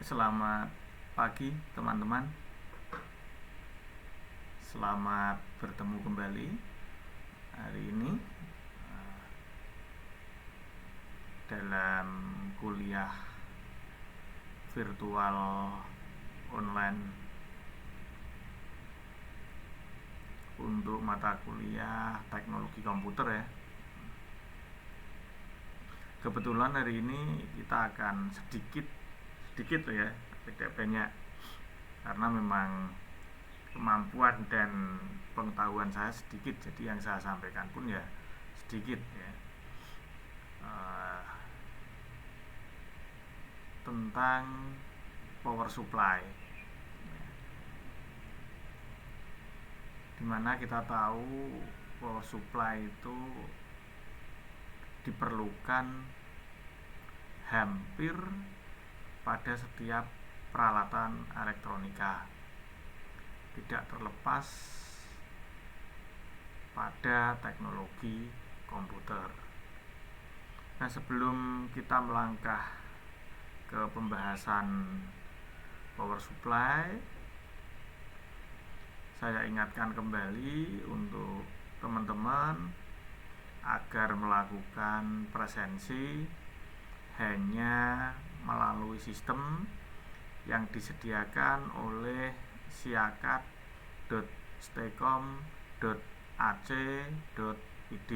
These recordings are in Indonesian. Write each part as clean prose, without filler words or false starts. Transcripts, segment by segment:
Selamat pagi teman-teman. Selamat bertemu kembali hari ini dalam kuliah virtual online untuk mata kuliah teknologi komputer ya. Kebetulan hari ini kita akan sedikit ya, tidak banyak, karena memang kemampuan dan pengetahuan saya sedikit, jadi yang saya sampaikan pun ya sedikit ya. Tentang power supply, dimana kita tahu power supply itu diperlukan hampir pada setiap peralatan elektronika, tidak terlepas pada teknologi komputer. Nah, sebelum kita melangkah ke pembahasan power supply, saya ingatkan kembali untuk teman-teman agar melakukan presensi hanya melalui sistem yang disediakan oleh siakat.stecom.ac.id.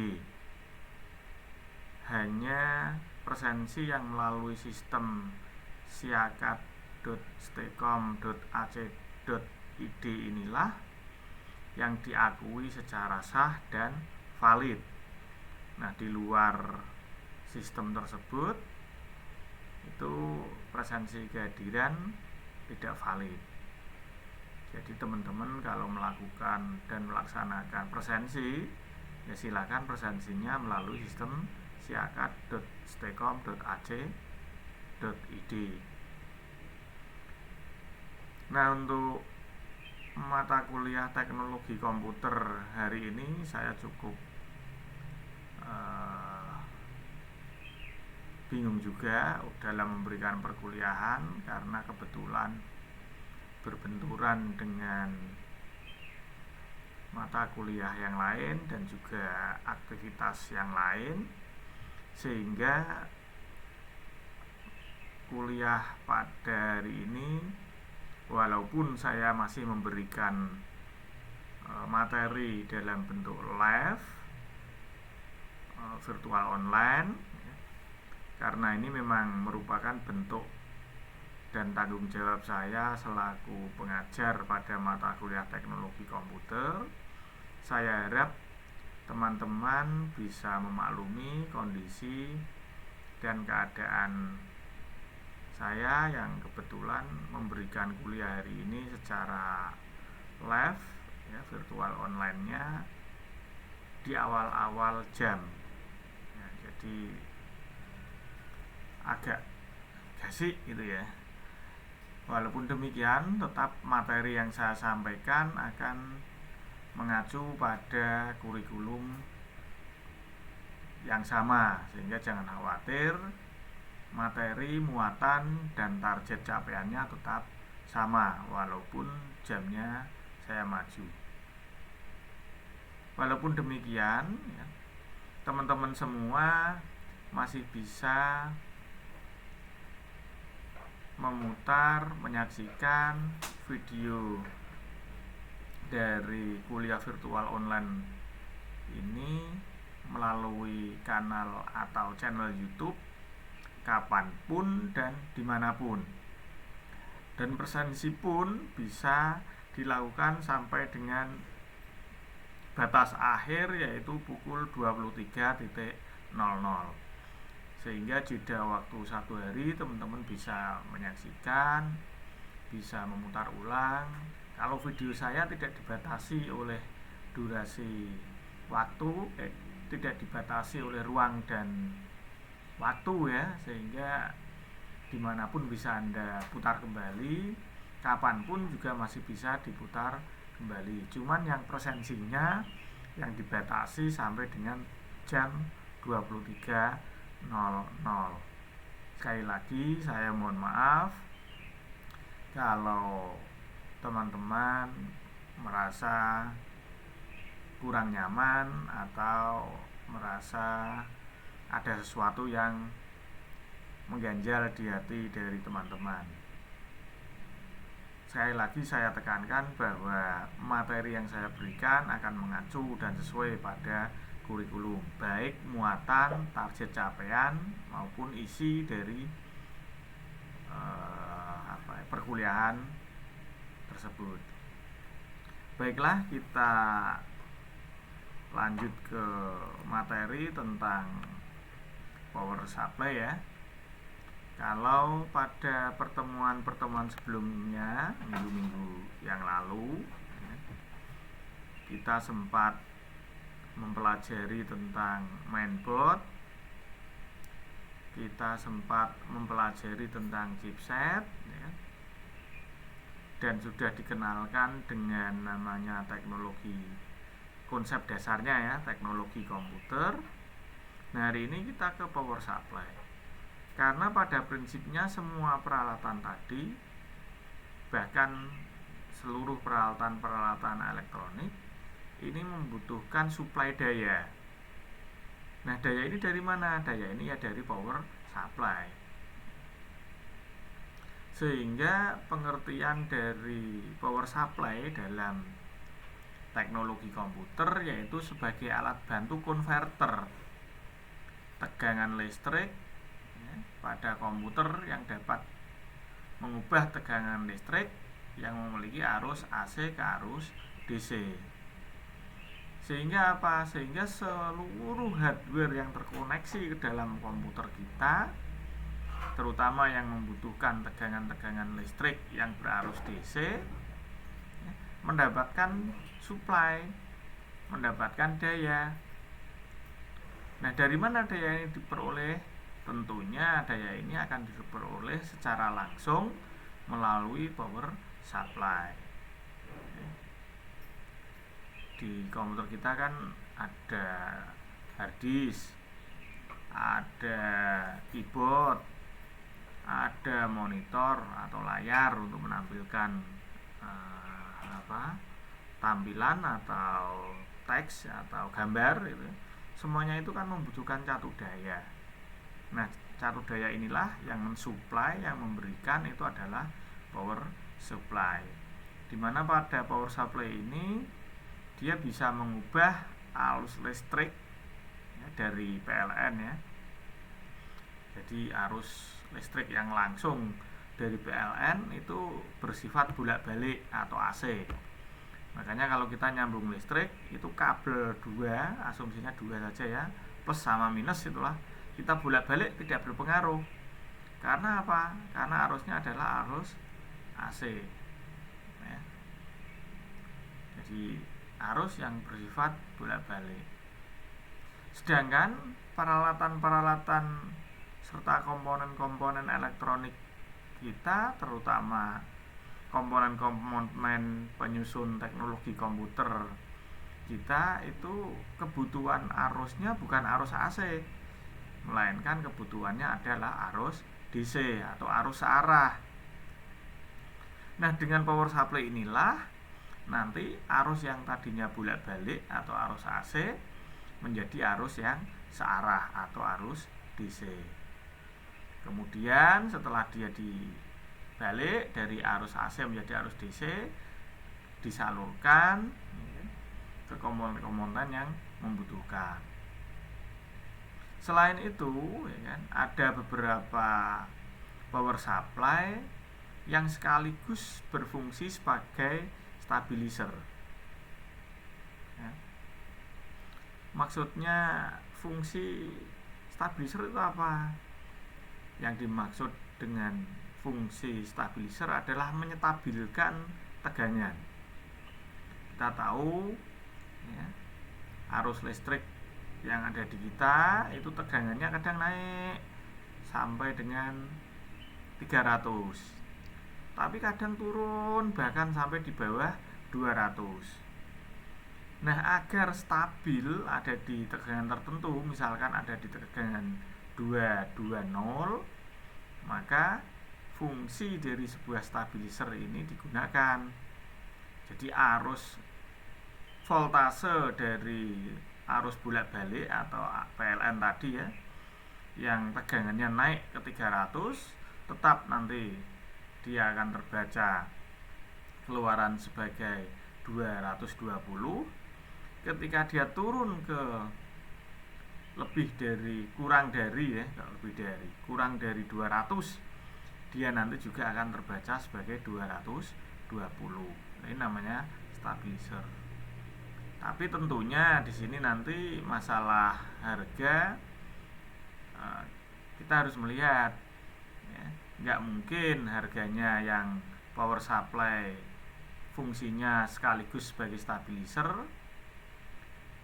Hanya presensi yang melalui sistem siakat.stecom.ac.id inilah yang diakui secara sah dan valid. Nah, di luar sistem tersebut itu presensi kehadiran tidak valid. Jadi teman-teman kalau melakukan dan melaksanakan presensi, ya silakan presensinya melalui sistem siakat.stecom.ac.id. Nah, untuk mata kuliah teknologi komputer hari ini saya cukup bingung juga dalam memberikan perkuliahan, karena kebetulan berbenturan dengan mata kuliah yang lain dan juga aktivitas yang lain, sehingga kuliah pada hari ini, walaupun saya masih memberikan materi dalam bentuk live virtual online, karena ini memang merupakan bentuk dan tanggung jawab saya selaku pengajar pada mata kuliah teknologi komputer. Saya harap teman-teman bisa memaklumi kondisi dan keadaan saya yang kebetulan memberikan kuliah hari ini secara live ya, virtual online-nya di awal-awal jam ya, jadi agak gasik gitu ya. Walaupun demikian, tetap materi yang saya sampaikan akan mengacu pada kurikulum yang sama, sehingga jangan khawatir, materi, muatan, dan target capaiannya tetap sama walaupun jamnya saya maju. Walaupun demikian ya, teman-teman semua masih bisa menyaksikan video dari kuliah virtual online ini melalui kanal atau channel YouTube kapanpun dan dimanapun. Dan presensi pun bisa dilakukan sampai dengan batas akhir, yaitu pukul 23.00, sehingga jeda waktu 1 hari teman-teman bisa menyaksikan, bisa memutar ulang. Kalau video saya tidak dibatasi oleh durasi waktu, tidak dibatasi oleh ruang dan waktu ya, sehingga dimanapun bisa Anda putar kembali, kapanpun juga masih bisa diputar kembali. Cuman yang presensinya yang dibatasi sampai dengan jam 23.00. Sekali lagi saya mohon maaf Kalau teman-teman merasa kurang nyaman atau merasa ada sesuatu yang mengganjal di hati dari teman-teman, sekali lagi saya tekankan bahwa materi yang saya berikan akan mengacu dan sesuai pada kurikulum, baik muatan, target capaian maupun isi dari perkuliahan tersebut. Baiklah, kita lanjut ke materi tentang power supply ya. Kalau pada pertemuan-pertemuan sebelumnya, minggu-minggu yang lalu, kita sempat mempelajari tentang mainboard, kita sempat mempelajari tentang chipset ya, dan sudah dikenalkan dengan namanya teknologi, konsep dasarnya ya, teknologi komputer. Nah, hari ini kita ke power supply. Karena pada prinsipnya semua peralatan tadi, bahkan seluruh peralatan-peralatan elektronik ini membutuhkan suplai daya. Nah, daya ini dari mana? Daya ini ya dari power supply. Sehingga pengertian dari power supply dalam teknologi komputer yaitu sebagai alat bantu konverter tegangan listrik pada komputer yang dapat mengubah tegangan listrik yang memiliki arus AC ke arus DC. Sehingga apa? Sehingga seluruh hardware yang terkoneksi ke dalam komputer kita, terutama yang membutuhkan tegangan-tegangan listrik yang berarus DC, mendapatkan supply, mendapatkan daya. Nah, dari mana daya ini diperoleh? Tentunya daya ini akan diperoleh secara langsung melalui power supply. Di komputer kita kan ada hard disk, ada keyboard, ada monitor atau layar untuk menampilkan tampilan atau teks atau gambar gitu. Semuanya itu kan membutuhkan catu daya. Nah, catu daya inilah yang mensuplai, yang memberikan itu adalah power supply. Dimana pada power supply ini dia bisa mengubah arus listrik ya, dari PLN ya. Jadi arus listrik yang langsung dari PLN itu bersifat bolak-balik atau AC. Makanya kalau kita nyambung listrik itu kabel 2, asumsinya 2 saja ya, plus sama minus itulah, kita bolak-balik tidak berpengaruh. Karena apa? Karena arusnya adalah arus AC ya. Jadi arus yang bersifat bolak-balik. Sedangkan peralatan-peralatan serta komponen-komponen elektronik kita, terutama komponen-komponen penyusun teknologi komputer kita, itu kebutuhan arusnya bukan arus AC, melainkan kebutuhannya adalah arus DC atau arus searah. Nah, dengan power supply inilah nanti arus yang tadinya bolak-balik atau arus AC menjadi arus yang searah atau arus DC. Kemudian setelah dia dibalik dari arus AC menjadi arus DC, disalurkan ke komponen-komponen yang membutuhkan. Selain itu, ya kan, ada beberapa power supply yang sekaligus berfungsi sebagai stabilizer. Ya. Maksudnya fungsi stabilizer itu apa? Yang dimaksud dengan fungsi stabilizer adalah menyetabilkan tegangan. Kita tahu ya, arus listrik yang ada di kita itu tegangannya kadang naik sampai dengan 300, tapi kadang turun bahkan sampai di bawah 200. Nah, agar stabil ada di tegangan tertentu, misalkan ada di tegangan 220, maka fungsi dari sebuah stabilizer ini digunakan. Jadi arus voltase dari arus bolak-balik atau PLN tadi ya, yang tegangannya naik ke 300, tetap nanti dia akan terbaca keluaran sebagai 220. Ketika dia turun ke kurang dari 200, dia nanti juga akan terbaca sebagai 220. Ini namanya stabilizer. Tapi tentunya di sini nanti masalah harga kita harus melihat ya, nggak mungkin harganya yang power supply fungsinya sekaligus sebagai stabilizer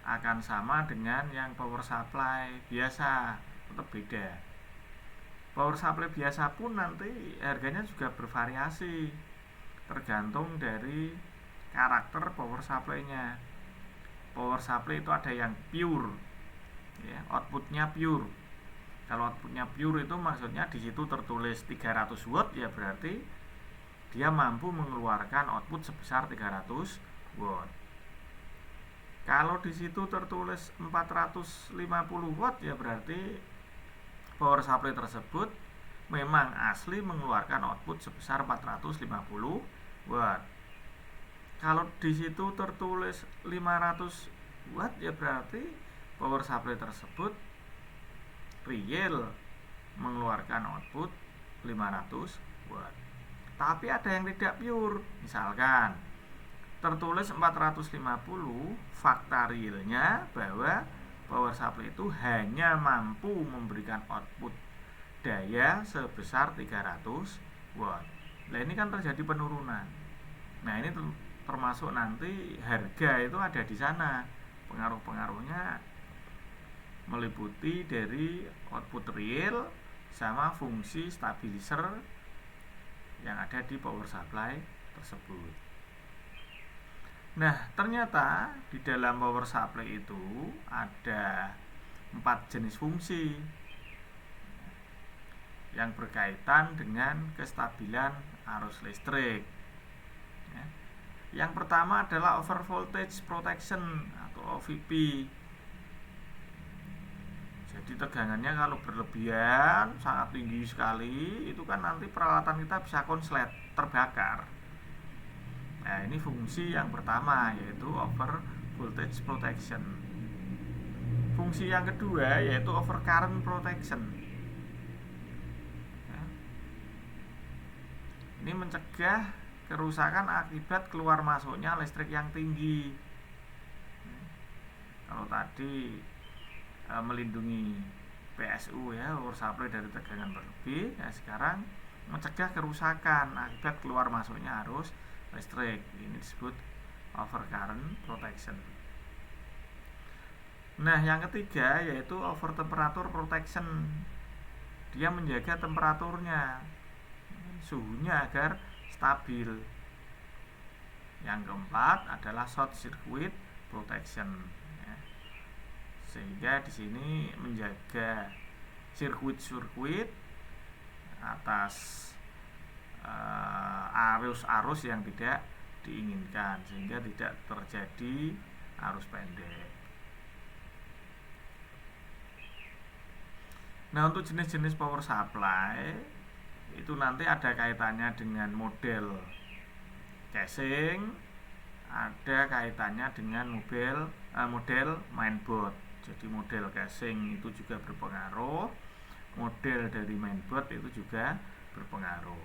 akan sama dengan yang power supply biasa, tetap beda. Power supply biasa pun nanti harganya juga bervariasi tergantung dari karakter power supply-nya. Power supply itu ada yang pure ya, outputnya pure. Kalau outputnya pure itu maksudnya di situ tertulis 300 watt, ya berarti dia mampu mengeluarkan output sebesar 300 watt. Kalau di situ tertulis 450 watt, ya berarti power supply tersebut memang asli mengeluarkan output sebesar 450 watt. Kalau di situ tertulis 500 watt, ya berarti power supply tersebut real mengeluarkan output 500 watt. Tapi ada yang tidak pure. Misalkan tertulis 450, fakta realnya bahwa power supply itu hanya mampu memberikan output daya sebesar 300 watt. Nah, ini kan terjadi penurunan. Nah, ini termasuk nanti harga itu ada di sana. Pengaruh-pengaruhnya meliputi dari output real sama fungsi stabilizer yang ada di power supply tersebut. Nah, ternyata di dalam power supply itu ada 4 jenis fungsi yang berkaitan dengan kestabilan arus listrik. Yang pertama adalah over voltage protection atau OVP. Jadi tegangannya kalau berlebihan, sangat tinggi sekali, itu kan nanti peralatan kita bisa konslet, terbakar. Nah, ini fungsi yang pertama, yaitu over voltage protection. Fungsi yang kedua yaitu over current protection. Ini mencegah kerusakan akibat keluar masuknya listrik yang tinggi. Kalau tadi melindungi PSU ya, power supply dari tegangan berlebih, ya sekarang mencegah kerusakan akibat keluar masuknya arus listrik. Ini disebut over current protection. Nah, yang ketiga yaitu over temperature protection. Dia menjaga temperaturnya, suhunya agar stabil. Yang keempat adalah short circuit protection. Sehingga di sini menjaga sirkuit-sirkuit atas arus-arus yang tidak diinginkan, sehingga tidak terjadi arus pendek. Nah, untuk jenis-jenis power supply itu nanti ada kaitannya dengan model casing, ada kaitannya dengan model mainboard. Jadi model casing itu juga berpengaruh, model dari mainboard itu juga berpengaruh.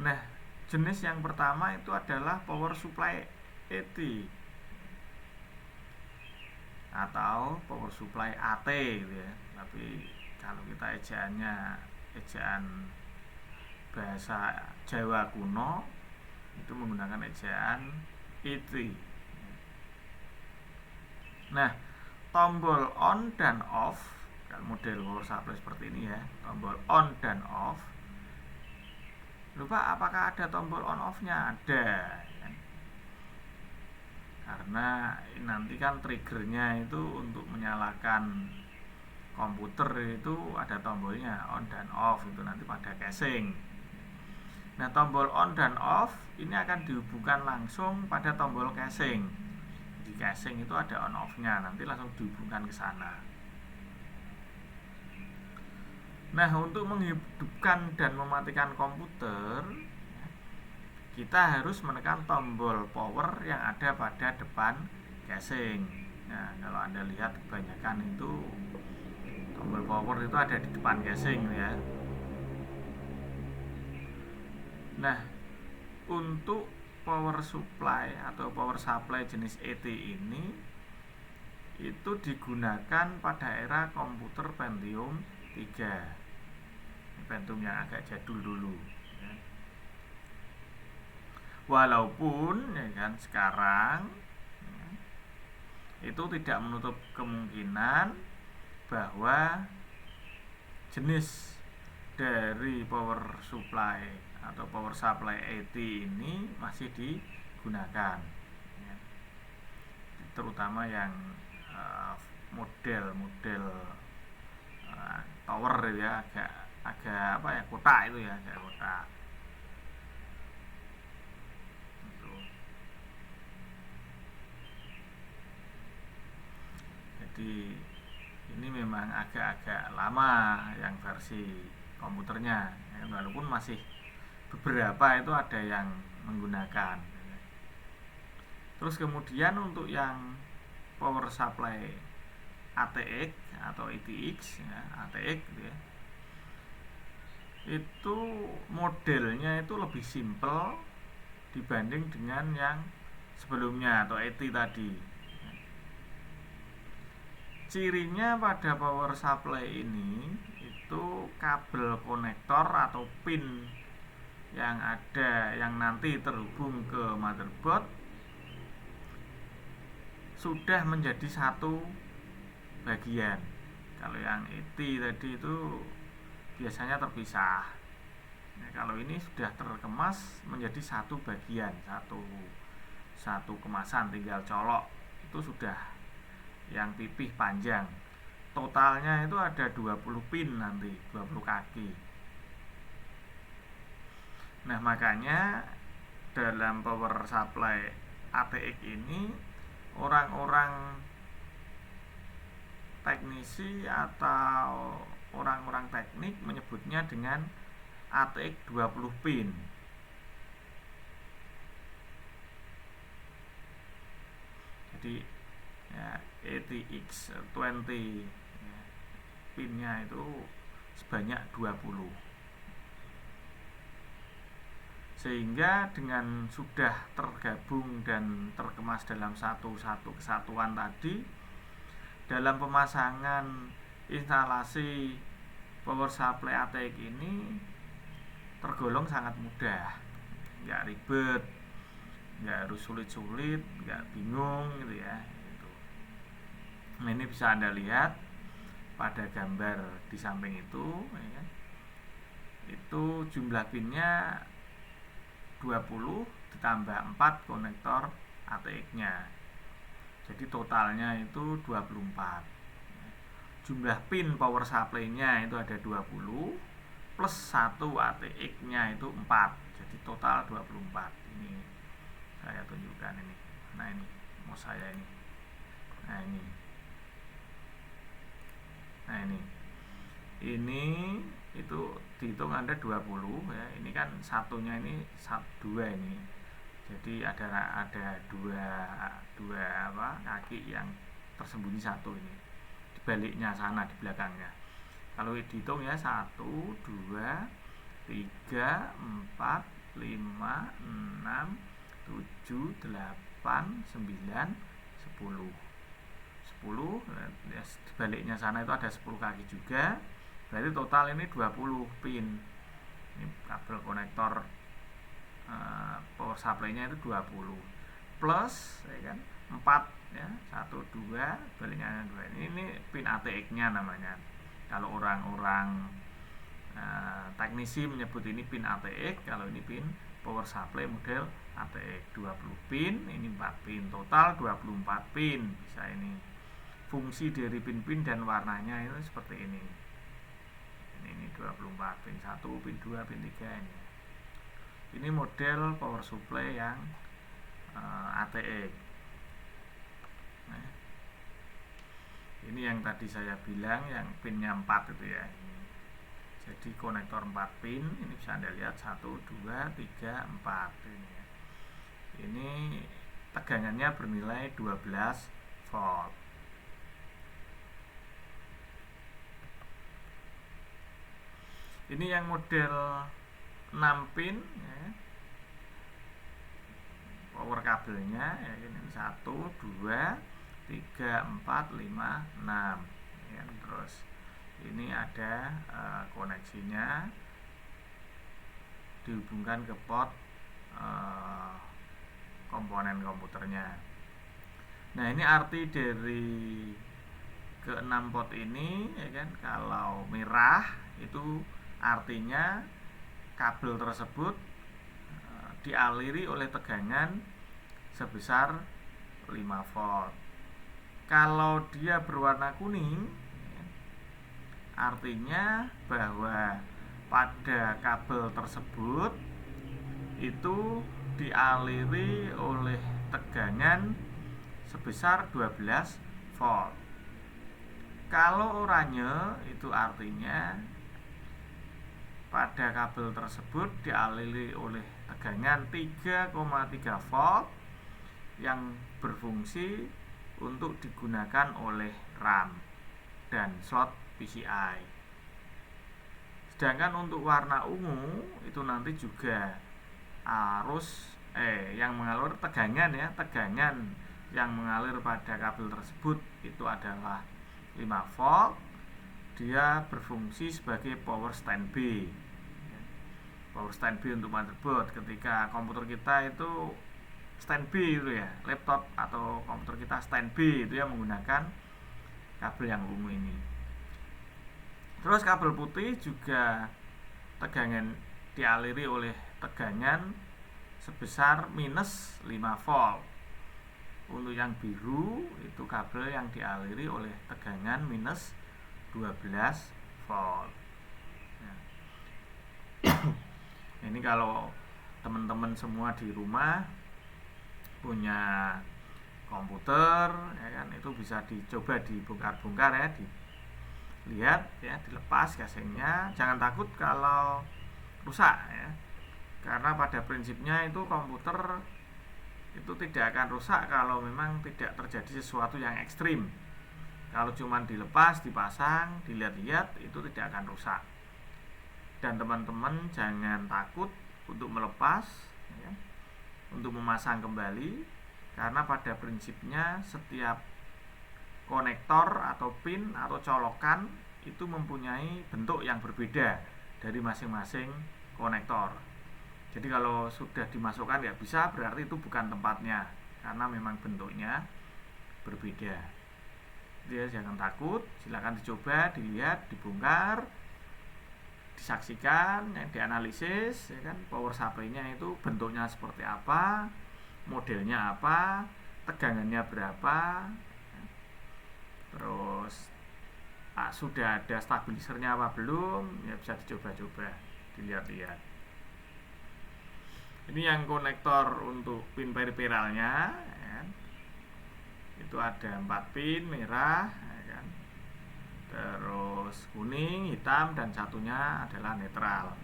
Nah, jenis yang pertama itu adalah power supply AT atau power supply AT gitu ya. Tapi kalau kita ejaan bahasa Jawa kuno itu menggunakan ejaan AT. Nah, tombol on dan off, kalau model power supply seperti ini ya, tombol on dan off. Lupa apakah ada tombol on off-nya? Ada ya. Karena nanti kan triggernya itu untuk menyalakan komputer itu ada tombolnya on dan off, itu nanti pada casing. Nah, tombol on dan off ini akan dihubungkan langsung pada tombol casing. Di casing itu ada on off-nya, nanti langsung dihubungkan ke sana. Nah, untuk menghidupkan dan mematikan komputer, kita harus menekan tombol power yang ada pada depan casing. Nah, kalau Anda lihat kebanyakan itu tombol power itu ada di depan casing ya. Nah, untuk power supply atau power supply jenis ET ini itu digunakan pada era komputer Pentium 3. Pentium yang agak jadul dulu ya. Walaupun ya kan sekarang ya, itu tidak menutup kemungkinan bahwa jenis dari power supply atau power supply ET ini masih digunakan ya. Terutama yang model-model tower ya, agak apa ya, kotak itu ya, agak kotak gitu. Jadi ini memang agak-agak lama yang versi komputernya ya, walaupun masih beberapa itu ada yang menggunakan. Terus kemudian untuk yang power supply ATX atau ATX ya, ATX gitu ya, itu modelnya itu lebih simple dibanding dengan yang sebelumnya atau ET tadi. Cirinya pada power supply ini itu kabel konektor atau pin yang ada yang nanti terhubung ke motherboard sudah menjadi satu bagian. Kalau yang ET tadi itu biasanya terpisah. Nah, kalau ini sudah terkemas menjadi satu bagian, satu kemasan, tinggal colok. Itu sudah yang pipih panjang. Totalnya itu ada 20 pin nanti, 20 kaki. Nah, makanya dalam power supply ATX ini orang-orang teknisi atau orang-orang teknik menyebutnya dengan ATX 20 pin. Jadi ya, ATX 20 ya, pinnya itu sebanyak 20. Sehingga dengan sudah tergabung dan terkemas dalam satu kesatuan tadi, dalam pemasangan instalasi power supply ATX ini tergolong sangat mudah, nggak ribet, nggak harus sulit-sulit, nggak bingung gitu ya. Nah, ini bisa Anda lihat pada gambar di samping itu ya kan? Itu jumlah pinnya 20 ditambah 4 konektor ATX-nya. Jadi totalnya itu 24. Jumlah pin power supply-nya itu ada 20 plus 1 ATX-nya itu 4. Jadi total 24. Ini saya tunjukkan ini. Nah, ini mau saya ini. Nah, ini. Nah, ini itu dihitung Anda 20 ya. Ini kan satunya ini 2 ini. Jadi ada dua apa kaki yang tersembunyi satu ini. Di baliknya sana, di belakangnya. Kalau dihitung ya 1 2 3 4 5 6 7 8 9 10. 10 ya, di baliknya sana itu ada 10 kaki juga. Berarti total ini 20 pin. Ini kabel konektor power supply-nya itu 20 plus ya kan 4 ya, 1 2 baliknya 2. Ini pin ATX-nya namanya. Kalau orang-orang teknisi menyebut ini pin ATX, kalau ini pin power supply model ATX 20 pin, ini 4 pin, total 24 pin bisa ini fungsi dari pin-pin dan warnanya itu seperti ini. Ini 24, pin 1, pin 2, pin 3 ini. Ini model power supply yang ATX. Nah, ini yang tadi saya bilang yang pinnya 4 itu ya. Jadi konektor 4 pin, ini bisa Anda lihat 1, 2, 3, 4 ini ya. Ini tegangannya bernilai 12 volt. Ini yang model 6 pin ya. Power kabelnya ya, ini 1, 2, 3, 4, 5, 6 ya. Terus ini ada koneksinya dihubungkan ke port komponen komputernya. Nah, ini arti dari ke-6 port ini ya kan, kalau merah itu artinya kabel tersebut dialiri oleh tegangan sebesar 5 volt. Kalau dia berwarna kuning, artinya bahwa pada kabel tersebut itu dialiri oleh tegangan sebesar 12 volt. Kalau oranye itu artinya pada kabel tersebut dialiri oleh tegangan 3,3 volt yang berfungsi untuk digunakan oleh RAM dan slot PCI. Sedangkan untuk warna ungu itu nanti juga arus yang mengalir tegangan ya, tegangan yang mengalir pada kabel tersebut itu adalah 5 volt. Dia berfungsi sebagai power standby. Power standby untuk motherboard. Ketika komputer kita itu standby itu ya, laptop atau komputer kita standby itu ya menggunakan kabel yang ungu ini. Terus kabel putih juga tegangan dialiri oleh tegangan sebesar minus 5 volt. Untuk yang biru itu kabel yang dialiri oleh tegangan minus 12 volt. Nah, ini kalau teman-teman semua di rumah punya komputer ya kan, itu bisa dicoba dibongkar-bongkar ya, dilihat ya, dilepas casingnya. Jangan takut kalau rusak ya, karena pada prinsipnya itu komputer itu tidak akan rusak kalau memang tidak terjadi sesuatu yang ekstrim. Kalau cuma dilepas, dipasang, dilihat-lihat itu tidak akan rusak. Dan teman-teman jangan takut untuk melepas ya, untuk memasang kembali, karena pada prinsipnya setiap konektor atau pin atau colokan itu mempunyai bentuk yang berbeda dari masing-masing konektor. Jadi kalau sudah dimasukkan ya bisa, berarti itu bukan tempatnya, karena memang bentuknya berbeda. Dia jangan takut, silakan dicoba, dilihat, dibongkar, disaksikan, dianalisis ya kan, power supply-nya itu bentuknya seperti apa, modelnya apa, tegangannya berapa, terus sudah ada stabilisernya apa belum, ya bisa dicoba-coba, dilihat-lihat. Ini yang konektor untuk pin periferalnya ya. Itu ada 4 pin, merah ya kan, terus kuning, hitam, dan satunya adalah netral.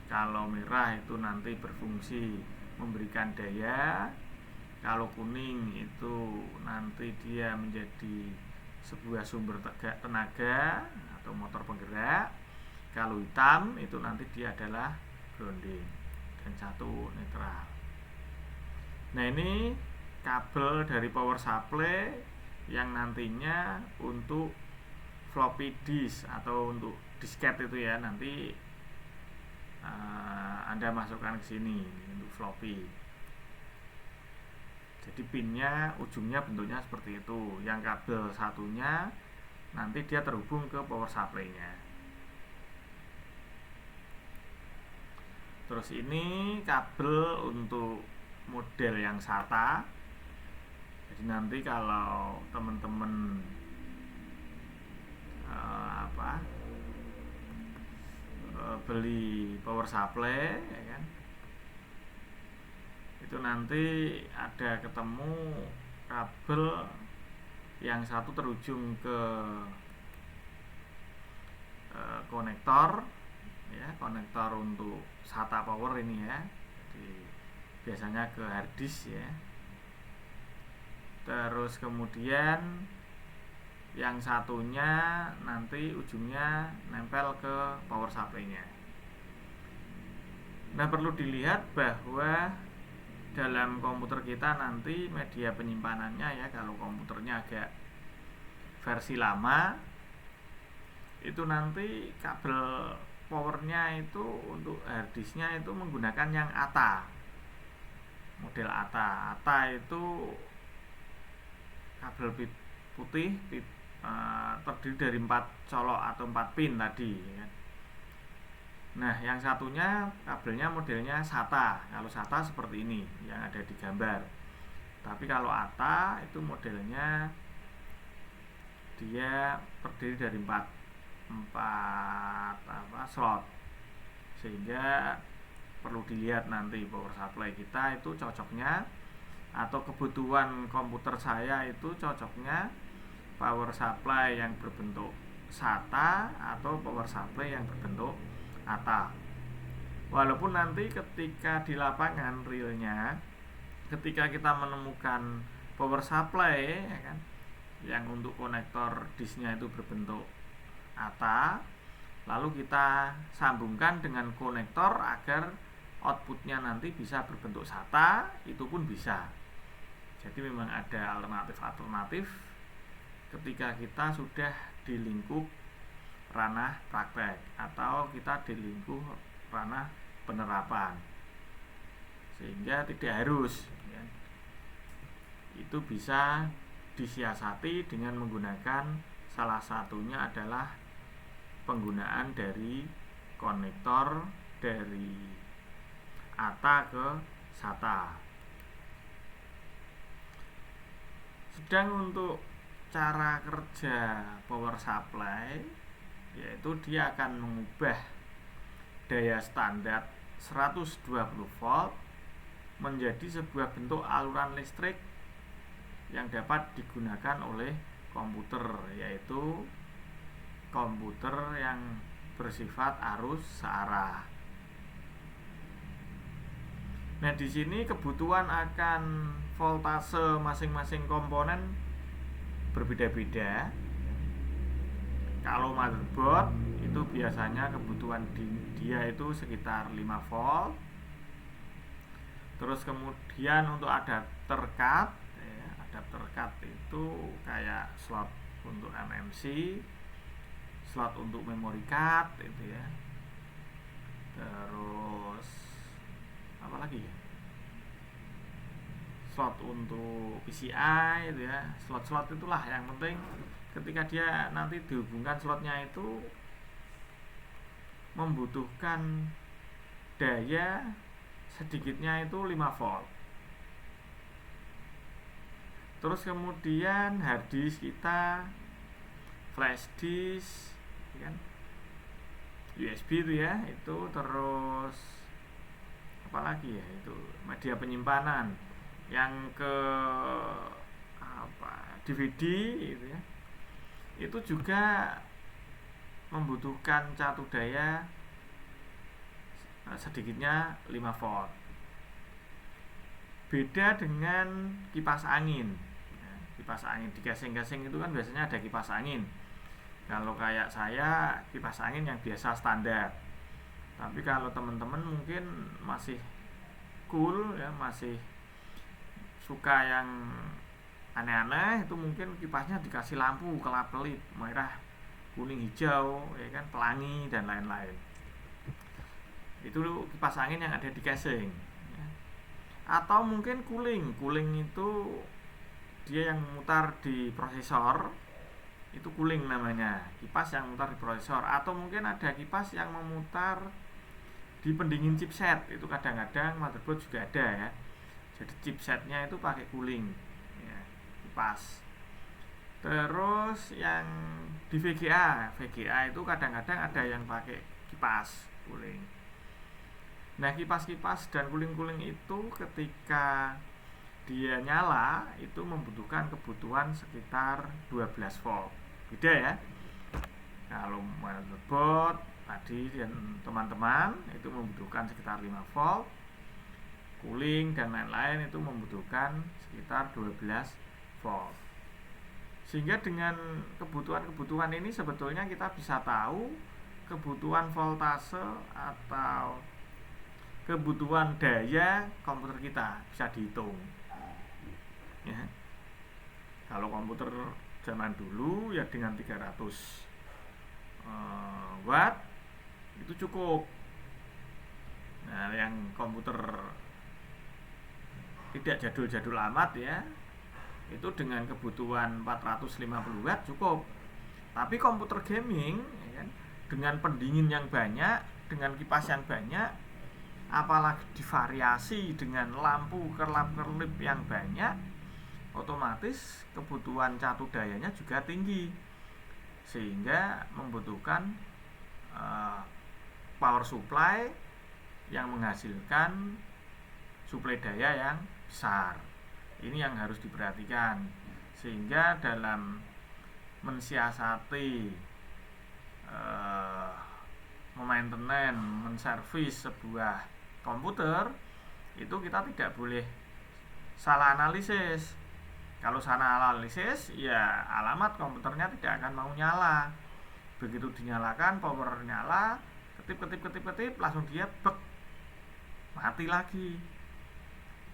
Kalau merah itu nanti berfungsi memberikan daya, kalau kuning itu nanti dia menjadi sebuah sumber tenaga atau motor penggerak, kalau hitam itu nanti dia adalah grounding, dan satu netral. Nah, ini kabel dari power supply yang nantinya untuk floppy disk atau untuk disket itu ya, nanti Anda masukkan ke sini untuk floppy. Jadi pinnya ujungnya bentuknya seperti itu. Yang kabel satunya nanti dia terhubung ke power supply-nya. Terus ini kabel untuk model yang SATA Jadi nanti kalau teman-teman beli power supply, ya kan, itu nanti ada ketemu kabel yang satu terujung ke konektor, ya, konektor untuk SATA power ini ya. Jadi biasanya ke hard disk ya. Terus kemudian yang satunya nanti ujungnya nempel ke power supply-nya. Nah, perlu dilihat bahwa dalam komputer kita nanti media penyimpanannya ya, kalau komputernya agak versi lama, itu nanti kabel powernya itu untuk harddisknya itu menggunakan yang ATA, model ATA. ATA itu kabel putih terdiri dari 4 colok atau 4 pin tadi ya. Nah, yang satunya kabelnya modelnya SATA. Kalau SATA seperti ini yang ada di gambar. Tapi kalau ATA itu modelnya dia terdiri dari 4 slot. Sehingga perlu dilihat nanti power supply kita itu cocoknya, atau kebutuhan komputer saya itu cocoknya power supply yang berbentuk SATA atau power supply yang berbentuk ATA. Walaupun nanti ketika di lapangan realnya, ketika kita menemukan power supply ya kan, yang untuk konektor disknya itu berbentuk ATA, lalu kita sambungkan dengan konektor agar outputnya nanti bisa berbentuk SATA, itu pun bisa. Jadi memang ada alternatif-alternatif ketika kita sudah di lingkup ranah praktek atau kita di lingkup ranah penerapan, sehingga tidak harus ya, itu bisa disiasati dengan menggunakan salah satunya adalah penggunaan dari konektor dari ATA ke SATA. Sedang untuk cara kerja power supply, yaitu dia akan mengubah daya standar 120 volt menjadi sebuah bentuk aluran listrik yang dapat digunakan oleh komputer, yaitu komputer yang bersifat arus searah. Nah, di sini kebutuhan akan voltase masing-masing komponen berbeda-beda. Kalau motherboard itu biasanya kebutuhan dia itu sekitar 5 volt. Terus kemudian untuk adapter card ya, adapter card itu kayak slot untuk MMC, slot untuk memory card itu ya. Terus apa lagi ya? Slot untuk PCI itu ya. Slot-slot itulah yang penting ketika dia nanti dihubungkan slotnya itu membutuhkan daya sedikitnya itu 5 volt. Terus kemudian hard disk kita, flash disk kan, USB itu ya, itu terus apa lagi ya, itu media penyimpanan yang ke DVD itu ya, itu juga membutuhkan catu daya sedikitnya 5 volt. Beda dengan kipas angin ya, kipas angin di gasing-gasing itu kan biasanya ada kipas angin. Kalau kayak saya kipas angin yang biasa standar. Tapi kalau teman-teman mungkin masih cool ya, masih suka yang aneh-aneh, itu mungkin kipasnya dikasih lampu kelap-kelip, merah, kuning, hijau ya kan, pelangi dan lain-lain. Itu kipas angin yang ada di casing ya. Atau mungkin cooling itu dia yang memutar di prosesor, itu cooling namanya, kipas yang memutar di prosesor. Atau mungkin ada kipas yang memutar di pendingin chipset, itu kadang-kadang motherboard juga ada ya. Jadi chipsetnya itu pakai cooling ya. kipas. Terus yang di VGA itu kadang-kadang ada yang pakai kipas cooling. Nah, kipas-kipas dan cooling itu ketika dia nyala itu membutuhkan kebutuhan sekitar 12 volt. Beda ya. Kalau motherboard tadi dan teman-teman itu membutuhkan sekitar 5 volt. Cooling dan lain-lain itu membutuhkan sekitar 12 volt. Sehingga dengan kebutuhan-kebutuhan ini sebetulnya kita bisa tahu kebutuhan voltase atau kebutuhan daya komputer kita, bisa dihitung ya. Kalau komputer zaman dulu ya dengan 300 watt itu cukup. Nah, yang komputer tidak jadul-jadul amat ya, itu dengan kebutuhan 450 watt cukup. Tapi komputer gaming ya kan, dengan pendingin yang banyak, dengan kipas yang banyak, apalagi divariasi dengan lampu kerlap-kerlip yang banyak, otomatis kebutuhan catu dayanya juga tinggi, sehingga membutuhkan power supply yang menghasilkan suplai daya yang besar. Ini yang harus diperhatikan, sehingga dalam mensiasati memainten, menservis sebuah komputer itu kita tidak boleh salah analisis. Kalau salah analisis ya alamat komputernya tidak akan mau nyala. Begitu dinyalakan, power nyala, ketip langsung dia bek, mati lagi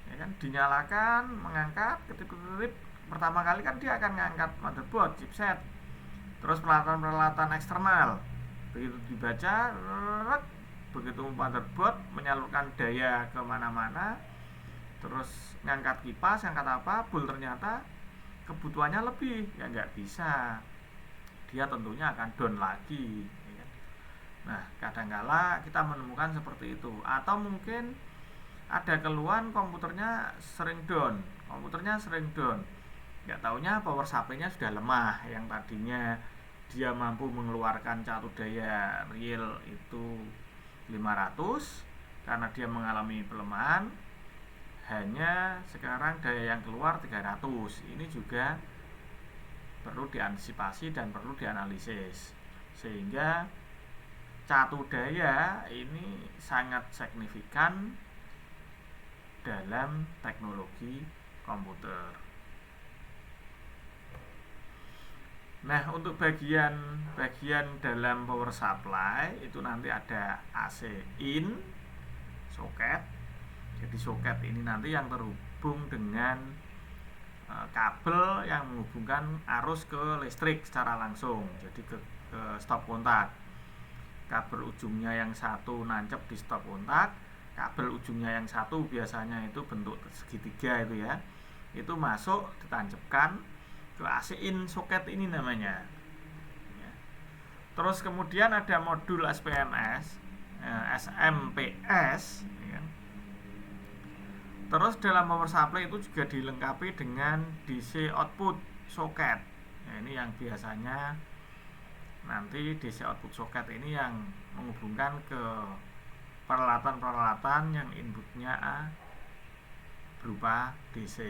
ya kan. Dinyalakan, mengangkat, ketip pertama kali kan dia akan mengangkat motherboard, chipset, terus peralatan eksternal. Begitu dibaca, begitu motherboard menyalurkan daya kemana-mana, terus ngangkat kipas, ngangkat apa, ternyata kebutuhannya lebih, ya nggak bisa, dia tentunya akan down lagi ya kan? Nah, kadangkala kita menemukan seperti itu. Atau mungkin ada keluhan komputernya sering down, nggak taunya power supply-nya sudah lemah. Yang tadinya dia mampu mengeluarkan catu daya real itu 500, karena dia mengalami pelemahan, hanya sekarang daya yang keluar 300. Ini juga perlu diantisipasi dan perlu dianalisis, sehingga catu daya ini sangat signifikan dalam teknologi komputer. Nah, untuk bagian dalam power supply itu nanti ada AC in, soket. Jadi soket ini nanti yang terhubung dengan kabel yang menghubungkan arus ke listrik secara langsung. Jadi ke stop kontak. Kabel ujungnya yang satu nancep di stop kontak, kabel ujungnya yang satu biasanya itu bentuk segitiga itu ya, itu masuk ditancapkan ke AC in soket ini namanya ya. Terus kemudian ada modul SPMS, SMPS ya. Terus dalam power supply itu juga dilengkapi dengan DC output soket. Nah, ini yang biasanya nanti DC output soket ini yang menghubungkan ke peralatan-peralatan yang inputnya berupa DC.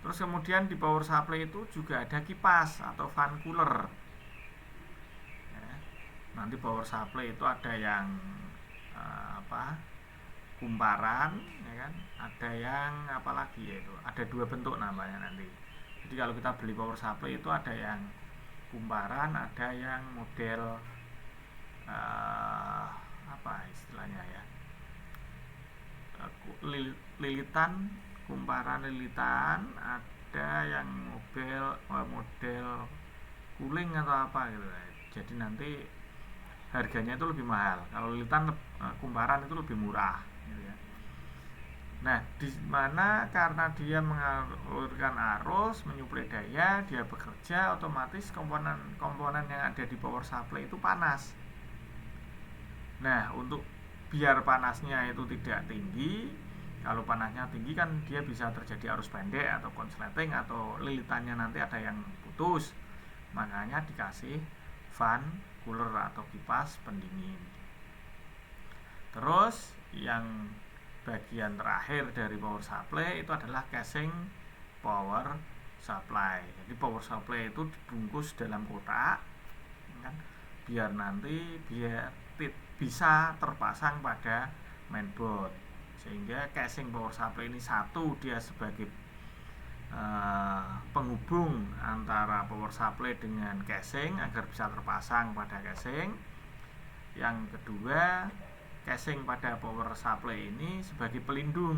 Terus kemudian di power supply itu juga ada kipas atau fan cooler ya. Nanti power supply itu ada yang kumparan ya kan, ada yang apalagi ya, itu ada dua bentuk namanya nanti. Jadi kalau kita beli power supply itu ada yang kumparan, ada yang model apa istilahnya ya, lilitan, kumparan lilitan, ada yang model cooling atau apa gitu. Jadi nanti harganya itu lebih mahal. Kalau lilitan, kumparan itu lebih murah gitu ya. Nah, di mana karena dia mengalurkan arus, menyuplai daya, dia bekerja, otomatis komponen yang ada di power supply itu panas. Nah, untuk biar panasnya itu tidak tinggi, Kalau panasnya tinggi kan dia bisa terjadi arus pendek atau konsleting atau lilitannya nanti ada yang putus. Makanya dikasih fan, cooler atau kipas pendingin. Terus yang bagian terakhir dari power supply itu adalah casing power supply. Jadi power supply itu dibungkus dalam kotak kan, biar nanti bisa terpasang pada mainboard, sehingga casing power supply ini satu dia sebagai penghubung antara power supply dengan casing agar bisa terpasang pada casing. Yang kedua, casing pada power supply ini sebagai pelindung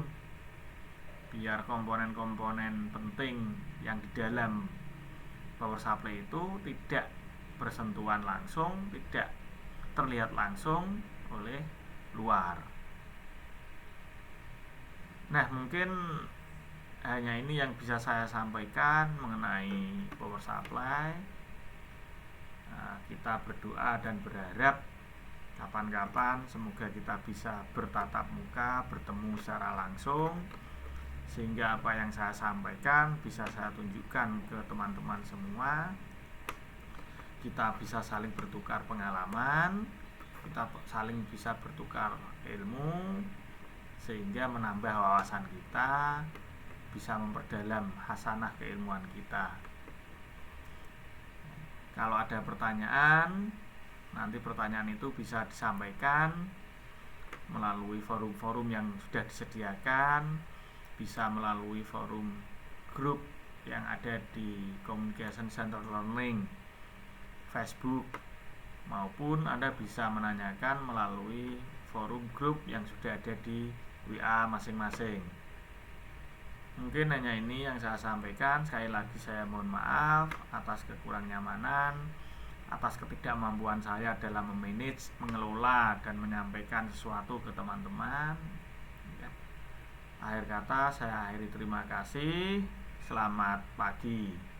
biar komponen-komponen penting yang di dalam power supply itu tidak bersentuhan langsung, tidak terlihat langsung oleh luar. Nah, mungkin hanya ini yang bisa saya sampaikan mengenai power supply. Kita berdoa dan berharap kapan-kapan semoga kita bisa bertatap muka, bertemu secara langsung, sehingga apa yang saya sampaikan bisa saya tunjukkan ke teman-teman semua. Kita bisa saling bertukar pengalaman, kita saling bisa bertukar ilmu, sehingga menambah wawasan kita, bisa memperdalam hasanah keilmuan kita. Kalau ada pertanyaan, nanti pertanyaan itu bisa disampaikan melalui forum-forum yang sudah disediakan, bisa melalui forum grup yang ada di Communication Center Learning Facebook, maupun Anda bisa menanyakan melalui forum grup yang sudah ada di WA masing-masing. Mungkin hanya ini yang saya sampaikan. Sekali lagi saya mohon maaf atas kekurang nyamanan, atas ketidakmampuan saya dalam memanage, mengelola, dan menyampaikan sesuatu ke teman-teman. Akhir kata saya akhiri, terima kasih. Selamat pagi.